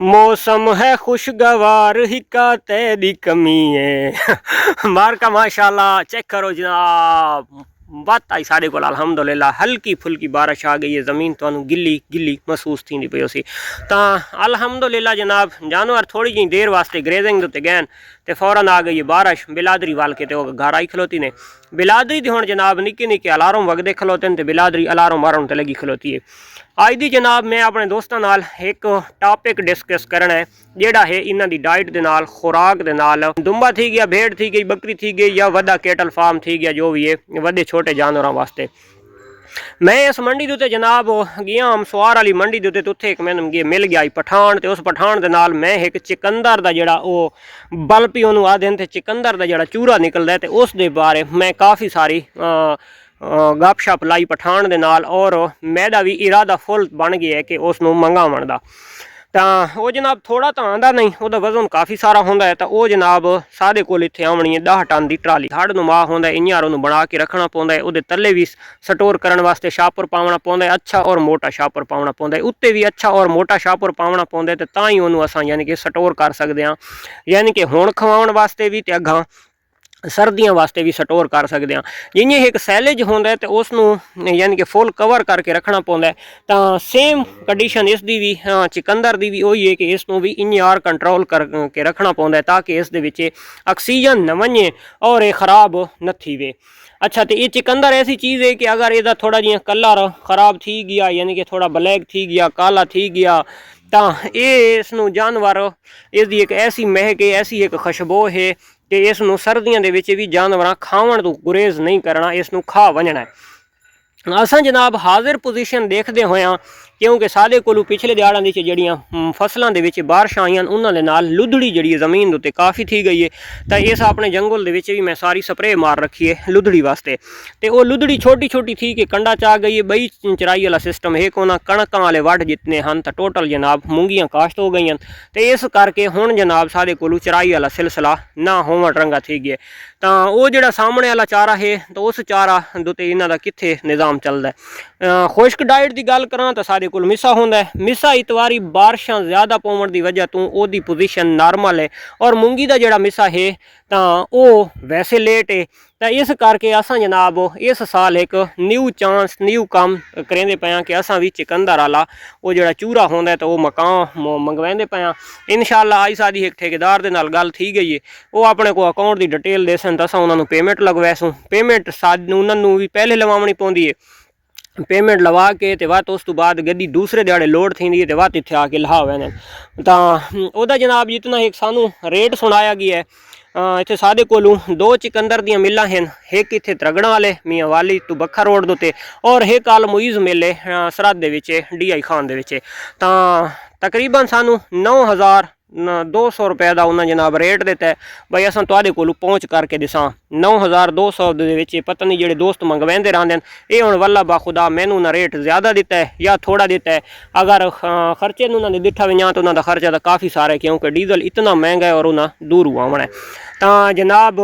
मौसम है खुशगवार हिक्का तेरी कमी है मार का माशाल्लाह चेक करो जनाब। बात आई साढ़े को अल्हम्दुलिल्लाह हल्की फुल्की बारिश आ गई है। ज़मीन तो गिली गिली महसूस थी पई सी तो अल्हम्दुलिल्लाह जनाब जानवर थोड़ी जी देर वास्ते ग्रेजिंग उत्ते गए तो फौरन आ गई है बारिश। बिलादरी वाल के तो घर आई खलोती ने बिलादरी तो हुण जनाब निक्के निक्के अलार्म वगदे खलोते हैं तो बिलादरी अलार्म मारन ते लगी खलोती है। अज दी जनाब मैं अपने दोस्तों नाल एक टॉपिक डिस्कस करना है जेड़ा है इन्हां दी डाइट दे नाल खुराक दे नाल दुम्बा थी गया भेड़ थी गई बकरी थी गई या वड्डा केटल फार्म थी गया जो भी है वड्डे छोटे जानवरों वास्ते। मैं इस मंडी के उत्ते जनाब गया अमसवार वाली मंडी के उत्ते तो उत्थे एक मैंने मिल गया पठान तो उस पठान दे नाल मैं एक चिकंदर का जोड़ा वो बल्ब ही उन्होंने आदे थे चिकंदर का जोड़ा चूरा निकलता है तो उस दे बारे मैं काफ़ी सारी गपशप लाई पठान दे नाल और मैदा भी इरादा फुल बन गया है कि उसनों मंगावन दा तो वो जनाब थोड़ा तो आंदा नहीं वो वजन काफ़ी सारा होंदा है तो वो जनाब साढ़े कोल इत्थे आवनी है 10 टन की ट्राली साढ़े नुमा होंदा है इयां उन्होंने बना के रखना पौंदा है। उहदे तले भी स्टोर करने वास्ते शापर पावना पौंदा है अच्छा और मोटा शापर पावना पौंदा है उत्ते भी अच्छा और मोटा शापर पावना पौंदा है तो तां ही उन्होंने असां यानी कि स्टोर कर सकते हैं यानी कि हुण खवाउण वास्ते भी ते अगां सर्दियों वास्ते भी स्टोर कर सकते हैं। जिमें एक सैलेज होंदा है तो उसनों यानी कि फुल कवर करके रखना पौंदा है तो सेम कंडीशन इसकी भी चिकंदर की भी वही है कि इसनों भी इंयार कंट्रोल करके रखना पौंदा है ताकि इस दे विच ऑक्सीजन न वने और ये खराब न थी वे। अच्छा तो ये चिकंदर ऐसी चीज़ है कि अगर इसका थोड़ा जिहा कलर खराब थी गया यानी कि थोड़ा ब्लैक थी गया काला थी गया तो ये इसनों जानवर इसकी एक ऐसी महक है ऐसी एक खुशबू है कि इसनों सर्दियों के विच भी जानवर खावन तो गुरेज नहीं करना इसनों खा वजना है। असां जनाब हाजिर पोजीशन देखते होया क्योंकि साढ़े कोलू पिछले दिहाड़ां दी जड़ियां फसलों के विच बारिशां आईयां उन्हां नाल लुधड़ी जी जमीन उत्ते काफ़ी थी गई है तो इस अपने जंगल दे विच भी मैं सारी स्प्रे मार रखी है लुधड़ी वास्ते तो वो लुधड़ी छोटी छोटी थी कि कंडा चा गई है बई चराई वाला सिस्टम है कोना कणकां वाले वड जितने हैं तो टोटल जनाब मूंगियां काश्त हो गई तो इस करके हुण जनाब साढ़े कोलू चराई वाला सिलसिला ना होवन रंगा थी गया तो वो जो सामने वाला चारा है तो उस चारा उत्ते इन्हां दा कित्थे निज़ाम चलता है। खुश्क डाइट की गल करा तो साढ़े कोल मिसा होंदा है मिसा इतवारी बारिशां ज़्यादा पवन की वजह तो ओदी पोजीशन नॉर्मल है और मूंगी का जोड़ा मिसा है तो वो वैसे लेट है तो इस करके असां जनाब इस साल एक न्यू चांस न्यू काम करेंदे पे कि असां भी चिकंदर वाला वो जोड़ा चूरा होंदा है तो वो मकान मंगवाते पे इंशाअल्लाह आई साडी एक ठेकेदार दे नाल गल थी गई है वो अपने को अकाउंट की डिटेल देसन तो असां उन्होंने पेमेंट लगवैसूँ पेमेंट उन्होंने भी पहले लवावनी पौंदी है पेमेंट लवा के तो वत उस तो बाद गड्डी दूसरे दिहाड़े लोड थी तो वत इत्थे आके लहा वैन तो वह जनाब जितना एक सानू रेट सुनाया गया है इत्थे साढ़े कोलू 2 चिकंदर दियां मिल्लां हैं एक इत्थे त्रगड़ा वाले मियाँ वाली तो बखा रोड दे उत्ते और एक आल मुईज़ मेले सरहद दे विच DI खान दे विच तो तकरीबन सानू 9,200 रुपये का उन्हें जनाब रेट दिता है भाई असां तुहाडे कोलू पहुँच करके दिसां 9,200 दे विच पता नहीं जेडे दोस्त मंगवाते रहंदे ये हुण वल्ला बाखुदा मैनू उन्हें रेट ज़्यादा दिता है या थोड़ा दिता है अगर खर्चे उन्होंने दिठा भी तो उन्होंने खर्चा तो काफ़ी सारा है क्योंकि डीजल इतना महंगा है और उन्हें दूर आना है तो जनाब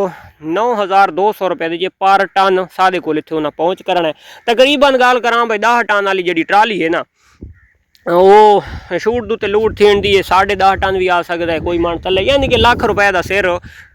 9,200 रुपये की पर टन साढ़े कोल इत्थे उन्हें पहुँच करना है। तकरीबन गल करा भाई 10 टन वाली जी ट्राली है ना वो शूट दुते लूट थी दी है 10.5 टन भी आ सकता है कोई मन थले यानी कि लाख रुपए का सिर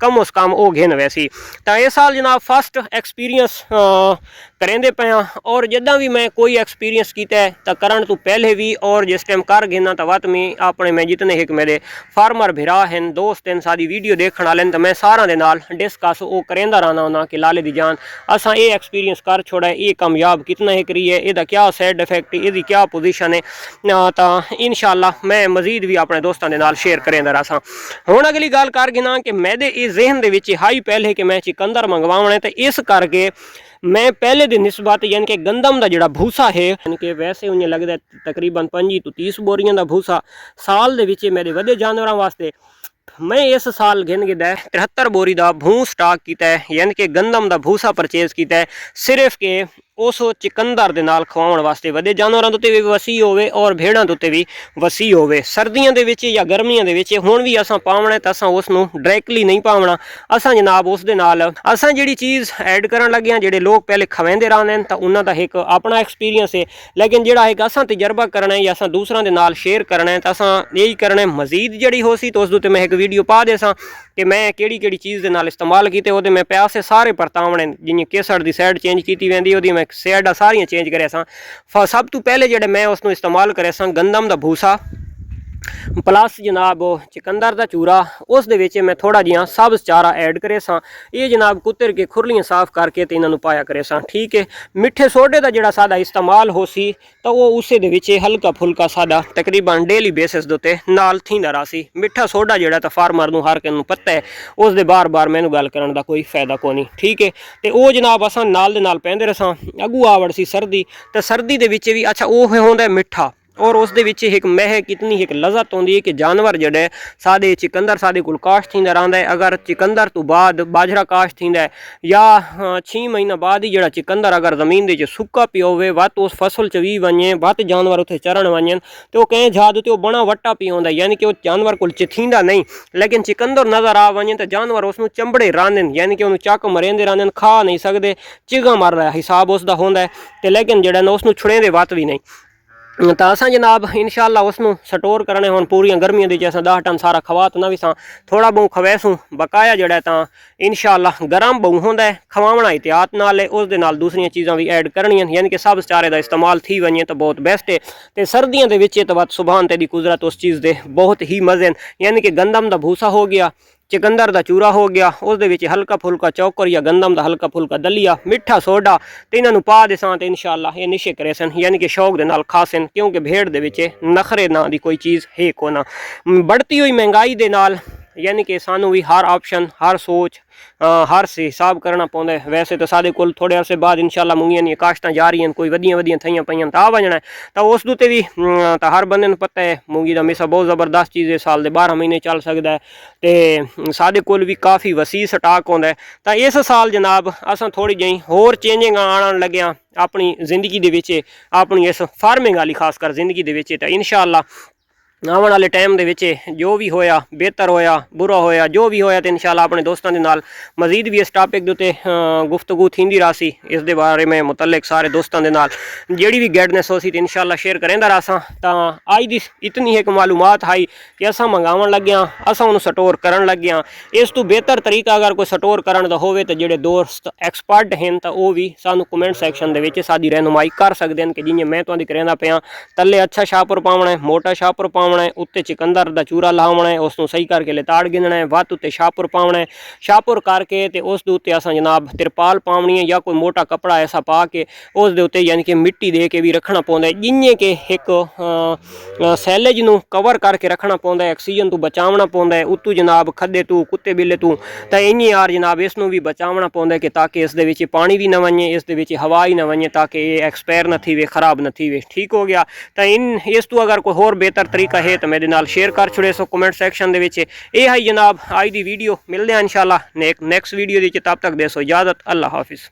कम उस कम वो घेन वैसी तो इस साल जनाब फस्ट एक्सपीरियंस करेंदे पे और जदा भी मैं कोई एक्सपीरियंस किया है तो करन तो पहले भी और जिस टाइम कर घेना तो वत में अपने मैं जितने एक मेरे फार्मर भिरा हैं दोस्त हैं सारी वीडियो देखने वाले तो मैं सारा दे नाल डिस्कस वो करेंदा रहना होना कि लाले दी जान असा ये एक्सपीरियंस कर छोड़ा है ये कामयाब कितना एक रही है यदा क्या साइड इफेक्ट इसकी क्या पोजीशन है तो इंशाअल्लाह मैं मजीद भी अपने दोस्तों के नाल शेयर करेंदा रहा। हुण अगली गल कर गिना कि मेरे इस जहन के हाई पहले कि मैं चिकंदर मंगवाने तो इस करके मैं पहले दिन निस्बत यानी कि गंदम का जोड़ा भूसा है यानी कि वैसे उन्हें लगता है तकरीबन 25 तो 30 बोरियां का भूसा साल के मेरे वधे जानवरों वास्ते मैं इस साल गिन गिदा 73 बोरी का भूस स्टाक किया है यानी कि गंदम का भूसा परचेज किया है सिर्फ के उस चिकंदर दे नाल खवाउण वास्ते वड्डे जानवरां दे उत्ते भी वसी होवे और भेड़ां दे उत्ते भी वसी होवे। सर्दियां दे विच या गर्मियां दे विच हुण भी असां पावणा तां असां उस नूं डायरैक्टली नहीं पावणा, असां जनाब उस दे नाल असां जिहड़ी चीज़ ऐड करन लगे जिहड़े लोग पहले खवेंदे रहंदे ने तां उन्हां दा एक अपना एक्सपीरियंस है, लेकिन जिहड़ा एक असां तजर्बा करना है या असां दूसरां दे नाल शेयर करना है तां असां यही करना है। मजीद जिहड़ी होसी तो उस दे उत्ते मैं एक वीडियो पा देसां कि मैं केड़ी केड़ी चीज़ दे नाल इस्तेमाल कीते, ओहदे मैं पैसे सारे परतावणे जियां केसर दी साइड चेंज कीती वेंदी ओहदी मैं साइडां सारियां चेंज करे सां। सब तो पहले जिहड़े मैं उसनूं इस्तेमाल करे सां गंदम दा भूसा प्लस जनाब चिकंदर दा चूरा, उस दे विच मैं थोड़ा जिहा सब्ज़ चारा ऐड करे सां। ये जनाब कुतर के खुरलियां साफ करके ते इन्हां नूं पाया करे सां। ठीक है, मिठे सोडे दा जिहड़ा साडा इस्तेमाल हो सी तो वो उसे दे विच हल्का फुल्का साडा तकरीबन डेली बेसिस दे उत्ते नाल थींदा रहा सी। मिठा सोडा जिहड़ा तां फार्मर नूं हर किसे नूं पता है, उस दे बार बार मैनूं गल करन दा कोई फायदा कोनी। ठीक है, ते वो जनाब असां नाल दे नाल पैंदे रसां। अगू आवड़ सी सर्दी, ते सर्दी दे विच भी अच्छा वो होंदा मिठा और उस दे विच एक महक इतनी एक लज़त होंदी है कि जानवर जड़े सादे चिकंदर सादे कोल काश्त थींदा रहंदा है। अगर चिकंदर तो बाद बाजरा काश्त थींदा है या 6 महीना बाद ही जड़ा चिकंदर अगर ज़मीन दे सुक्का पियो होवे वत उस फसल च भी वञे वत जानवर उत्थे चरण वञन तो कहीं जाद तो बड़ा वट्टा पियो होंदा, यानी कि वो जानवर कोल थींदा नहीं, लेकिन चिकंदर नज़र आ वञे तो जानवर उसनूं चंबड़े रहंदे ने, यानी कि उन्होंने चक मरेंदे रहंदे ने, खा नहीं सकते, चिगा मारदा हिसाब उसका होंदा है। तो लेकिन जड़ा ना उसनूं छुड़ेंदे वत भी नहीं। तो असां जनाब इंशाअल्लाह उसनूं स्टोर करने हुण पूरियां गर्मियां दे असां 10 टन सारा खवा तो ना भी सां, थोड़ा बहुत खवैसूं बकाया जड़ा तां इंशाअल्लाह गर्म बहुत होंदा है, खवावना एहतियात नाल है, उस दे नाल दूसरियां चीज़ां भी ऐड करनियां, यानी कि सब चारे का इस्तेमाल थी वञे तो बहुत बेस्ट है। तो सर्दियों के विच तो बस सुभान तेरी कुदरत उस चीज़ दे बहुत ही मज़े हैं, यानी कि गंदम दा भूसा हो गया, चिकंदर दा चूरा हो गया, उस दे विच हल्का फुल्का चौकर या गंदम दा हल्का फुल्का दलिया, मिठा सोडा, तो इन्हां नूं पा देसां ते इंशाअल्लाह ये निशे करे सन, यानी कि शौक दे नाल खासन, क्योंकि भेड़ दे विच नखरे ना दी कोई चीज़ है कोना। बढ़ती हुई महंगाई दे नाल यानी कि सानू भी हर ऑप्शन हर सोच हर से हिसाब करना पौंदा है। वैसे तो साडे कोल थोड़े अरसे बाद इंशाअल्लाह मूंगियां दी काश्तां जा रही हैं, कोई वधियां वधियां थईयां पईयां तां वजना है, तो उस दे भी तो हर बंदे नूं पता है मूंगी दा मिसा बहुत ज़बरदस्त चीज़ है, साल दे 12 महीने चल सकदा है, तो साडे कोल भी काफ़ी वसी स्टाक होंदा है। तो इस साल जनाब असां थोड़ी जी होर चेंजिंग आण लग्या अपनी जिंदगी दे विच, अपनी इस फार्मिंग वाली खासकर जिंदगी दे विच, तो इंशाअल्लाह आने वाले टाइम दे विच जो भी होया बेहतर होया बुरा होया जो भी होया तो इंशाअल्लाह अपने दोस्तों के नाल मजीद भी इस टॉपिक के उत्ते गुफ्तगू थींदी रासी, इस दे बारे में मुतल्लिक सारे दोस्तों के नाल जेड़ी भी गाइडनेस हो सी तो इंशाअल्लाह शेयर करेंदा रासां। तो अज दी इतनी एक मालूमात आई कि असां मंगावन लग्या, असां उन्हें स्टोर करन लग्या। इस तो बेहतर तरीका अगर कोई स्टोर करन दा होवे तो जेड़े दोस्त एक्सपर्ट हैं तो वो भी सानू कमेंट सैक्शन दे विच साडी रहनुमाई कर सकते हैं कि जियां मैं तुहानू कहंदा पिया तले अच्छा शापर पावना है, मोटा शापर पावना है, उत्ते चिकंदर दा चूरा लावना है, उसनूं सही करके लिताड़ गिनना है, वत उत्ते शापर पावना है, शापर करके ते उस दे उत्ते असां जनाब तिरपाल पावनी है या कोई मोटा कपड़ा ऐसा पा के उस दे उत्ते यानी कि मिट्टी दे के भी रखना पौंदा है, जिन्हें कि एक सैलेज नूं कवर करके रखना पौंदा है, ऑक्सीजन तो बचावना पौंदा है, उत्तों जनाब खड्डे तू कुत्ते बिल्ले तू तो इन्नी यार जनाब इसनूं भी बचावना पौंदा है कि ताकि इस दे विच पानी भी ना वञे, इस दे विच हवा ही ना वञे, ताकि ये एक्सपायर ना थी वे खराब ना थी वे। ठीक हो गया। तो इन इस तो अगर कोई होर बेहतर तरीका है तो मेरे नाल शेयर कर छुड़े सो कमेंट सैक्शन दे विच। ये है जनाब अज दी वीडियो, मिलते हैं इंशाअल्लाह नेक्स्ट वीडियो दी, तब तक दे सो इजाजत, अल्लाह हाफिज़।